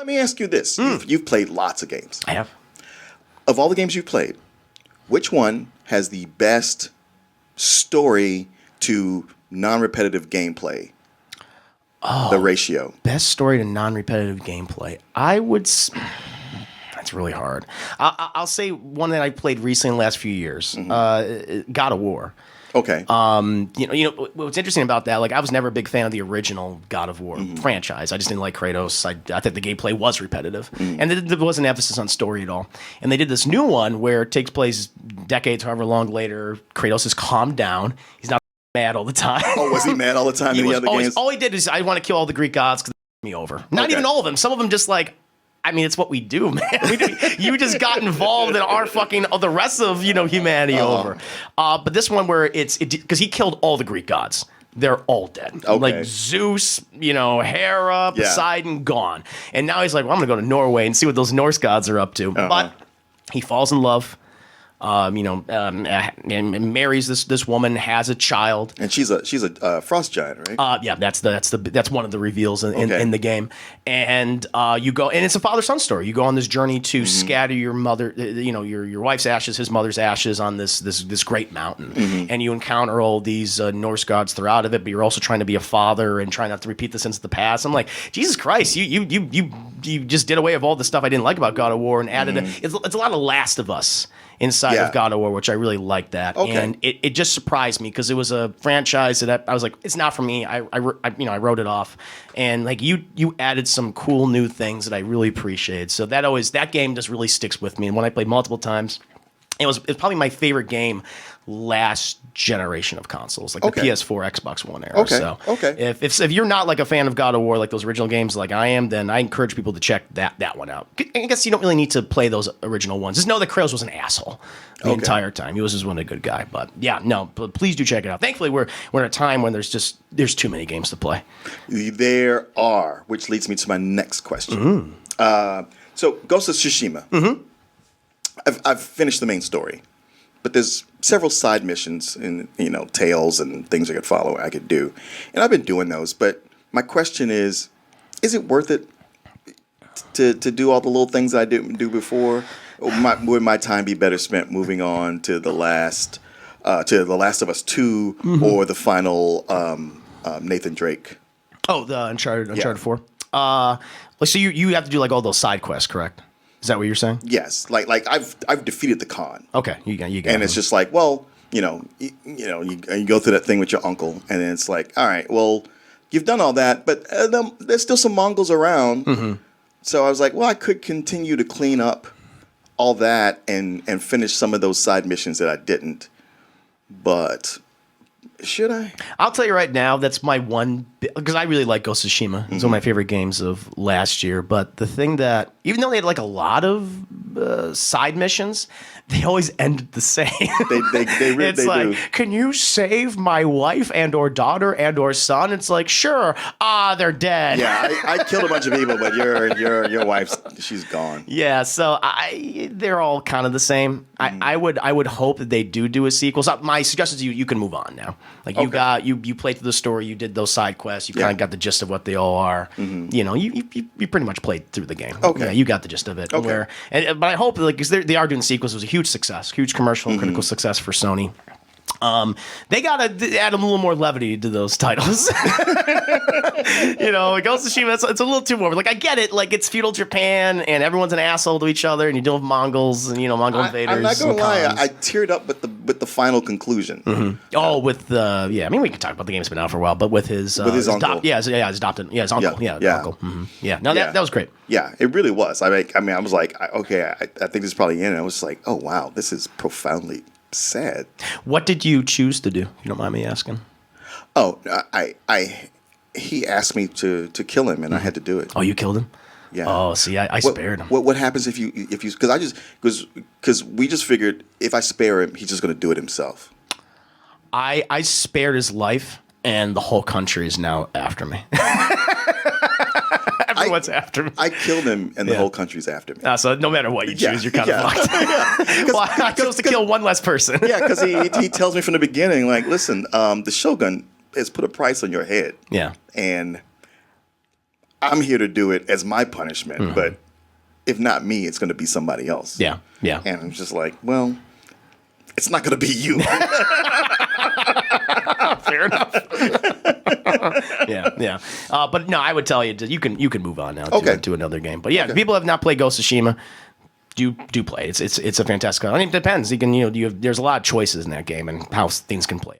Let me ask you this: you've played lots of games. I have. Of all the games you've played, which one has the best story to non-repetitive gameplay? The ratio. Best story to non-repetitive gameplay. That's really hard. I'll say one that I played recently in the last few years. God of War. Okay. You know what's interesting about that? Like, I was never a big fan of the original God of War franchise. I just didn't like Kratos. I thought the gameplay was repetitive, and there was an emphasis on story at all. And they did this new one where it takes place decades, however long later. Kratos is calmed down. He's not mad all the time. Oh, was he mad all the time in the other games? All he did is, I want to kill all the Greek gods because they me over. Not even all of them. Some of them just like. I mean, it's what we do, man. You just got involved in our fucking the rest of humanity over. But this one where it's because he killed all the Greek gods. They're all dead. Okay. Like Zeus, Hera, Poseidon, gone. And now he's like, well, I'm gonna go to Norway and see what those Norse gods are up to. But he falls in love. And marries this woman, has a child, and she's a frost giant, right? Yeah, that's one of the reveals in the game, and you go, and it's a father-son story. You go on this journey to scatter your mother, your wife's ashes, his mother's ashes on this great mountain, and you encounter all these Norse gods throughout of it. But you're also trying to be a father and trying not to repeat the sins of the past. I'm like, Jesus Christ, you just did away with all the stuff I didn't like about God of War and added it's a lot of Last of Us inside of God of War, which I really liked that. Okay. And it just surprised me because it was a franchise that I was like, it's not for me. I wrote it off. And like you added some cool new things that I really appreciated. So that game just really sticks with me. And when I played multiple times, it's probably my favorite game last generation of consoles, like the PS4, Xbox One era. So if you're not like a fan of God of War, like those original games like I am, then I encourage people to check that one out. I guess you don't really need to play those original ones. Just know that Kratos was an asshole the entire time. He was just one a good guy. But yeah, no, please do check it out. Thankfully, we're in a time when there's too many games to play. There are, which leads me to my next question. So Ghost of Tsushima. I've finished the main story, but there's several side missions and tales and things I could do, and I've been doing those. But my question is it worth it to do all the little things I didn't do before? Or would my time be better spent moving on to the Last of Us 2 or the final Nathan Drake? Oh, the Uncharted 4. So you have to do like all those side quests, correct? Is that what you're saying? Yes, like I've defeated the Khan. Okay, you got. And it's just like, well, you go through that thing with your uncle, and then it's like, all right, well, you've done all that, but there's still some Mongols around. So I was like, well, I could continue to clean up all that and finish some of those side missions that I didn't. But should I? I'll tell you right now, that's my one, because I really like Ghost of Tsushima. It's one of my favorite games of last year. But the thing that, even though they had like a lot of side missions, they always ended the same. It's like, do. Can you save my wife and or daughter and or son? It's like, sure. They're dead. Yeah, I killed a bunch of people, but your wife's, she's gone. Yeah, so they're all kind of the same. I would hope that they do a sequel. So my suggestion is you can move on now. Like you played through the story, you did those side quests, you kind of got the gist of what they all are. You pretty much played through the game. Okay, yeah, you got the gist of it. Okay, but I hope because they are doing sequels. It was a huge success, huge commercial and critical success for Sony. They gotta add a little more levity to those titles. Ghost of Tsushima, it's a little too morbid. Like, I get it, like it's feudal Japan and everyone's an asshole to each other, and you deal with Mongols and Mongol invaders. I'm not gonna lie, I teared up with the final conclusion. With the I mean, we can talk about the game. It's been out for a while, but with his uncle, his uncle, uncle. No, that was great. Yeah, it really was. I was like, okay, I think this is probably in. I was like, oh wow, this is profoundly sad. What did you choose to do? You don't mind me asking? Oh, he asked me to kill him, and I had to do it. Oh, you killed him? Yeah. Oh, see, I spared him. What happens if you because we just figured if I spare him, he's just going to do it himself. I spared his life, and the whole country is now after me. Everyone's after me. I killed him, and the whole count's after me. So no matter what you choose, you're kind of fucked. Well, I chose to kill one less person. Yeah, because he tells me from the beginning, like, listen, the Shogun has put a price on your head. Yeah. And I'm here to do it as my punishment, but if not me, it's going to be somebody else. Yeah, yeah. And I'm just like, well, it's not going to be you. Fair enough. Yeah. But no, I would tell you you can move on now to another game. But yeah, if people have not played Ghost of Tsushima, do play. It's a fantastic. I mean, it depends. You can there's a lot of choices in that game and how things can play.